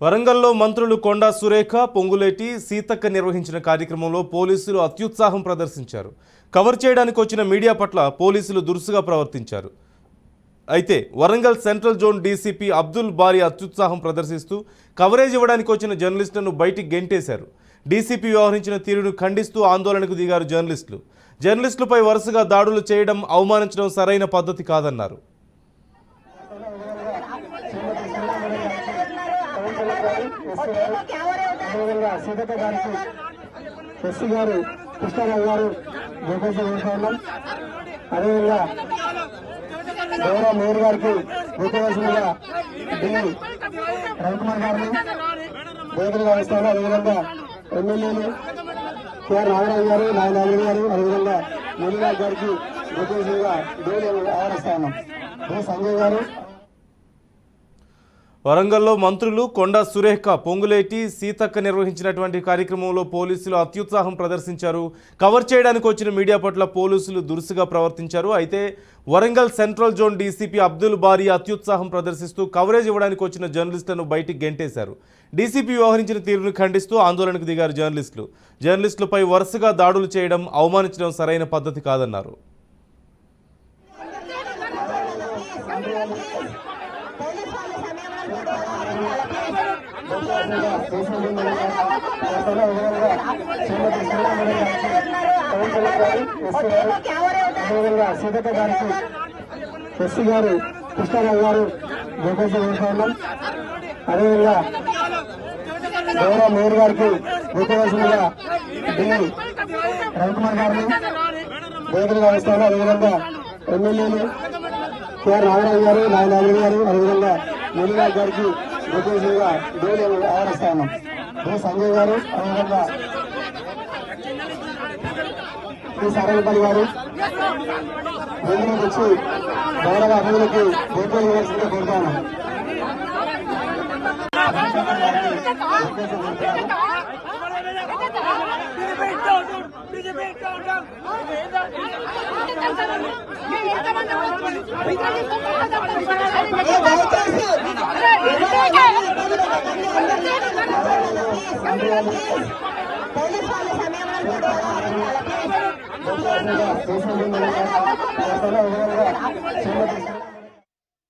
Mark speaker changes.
Speaker 1: వరంగల్లో మంత్రులు కొండా సురేఖ, పొంగులేటి, సీతక్క నిర్వహించిన కార్యక్రమంలో పోలీసులు అత్యుత్సాహం ప్రదర్శించారు. కవర్ చేయడానికి వచ్చిన మీడియా పట్ల పోలీసులు దురుసుగా ప్రవర్తించారు. అయితే Warangal central zone DCP Abdul బారీ అత్యుత్సాహం ప్రదర్శిస్తూ కవరేజ్ ఇవ్వడానికి వచ్చిన జర్నలిస్టులను బయటికి గెంటేశారు. డీసీపీ వ్యవహరించిన తీరును ఖండిస్తూ ఆందోళనకు దిగారు జర్నలిస్టులు. జర్నలిస్టులపై వరుసగా దాడులు చేయడం, అవమానించడం సరైన పద్ధతి కాదన్నారు.
Speaker 2: సీతక్క గారికి ఎస్సీ గారు కృష్ణారావు గారు గోపాలం, అదేవిధంగా గౌరవ మేయర్ గారికి గోపాల్సిందిగా డి రవికుమార్ గారిని వేదికగా వేస్తాను. అదేవిధంగా ఎమ్మెల్యేలు కేఆర్ నాగరాజు గారు, నాగరాజు గారు, అదేవిధంగా మునిరాజ్ గారికి గోపాల్సిందిగా డేలు ఆవరిస్తాను. సంజయ్ గారు.
Speaker 1: వరంగల్లో మంత్రులు కొండా సురేఖ, పొంగులేటి, సీతక్క నిర్వహించినటువంటి కార్యక్రమంలో పోలీసులు అత్యుత్సాహం ప్రదర్శించారు. కవర్ చేయడానికి వచ్చిన మీడియా పట్ల పోలీసులు దురుసుగా ప్రవర్తించారు. అయితే Warangal central zone DCP Abdul బారీ అత్యుత్సాహం ప్రదర్శిస్తూ కవరేజ్ ఇవ్వడానికి వచ్చిన జర్నలిస్టులను బయటికి గెంటేశారు. డీసీపీ వ్యవహరించిన తీరును ఖండిస్తూ ఆందోళనకు దిగారు జర్నలిస్టులు. జర్నలిస్టులపై వరుసగా దాడులు చేయడం, అవమానించడం సరైన పద్ధతి కాదన్నారు.
Speaker 2: సీతక్క గారికి ఎస్సీ గారు కృష్ణారావు గారు గోపాలం, అదేవిధంగా గౌరవ మేయర్ గారికి గోపాల్సిందిగా డి రవికుమార్ గారిని వేదికగా వేస్తాను. అదేవిధంగా ఎమ్మెల్యేలు కేఆర్ నాగరాజు గారు, నాగరాజు గారు, అదేవిధంగా మునిరాజ్ గారికి గోపాల్సిందిగా డేలు ఆవరిస్తాను. సంజయ్ గారు, అదేవిధంగా సారంగపల్లి గారు వేదికకు వచ్చి గౌరవ అభివృద్ధికి గోపాల్ ఇవ్వాల్సిందిగా కోరుతాను. పోలీసు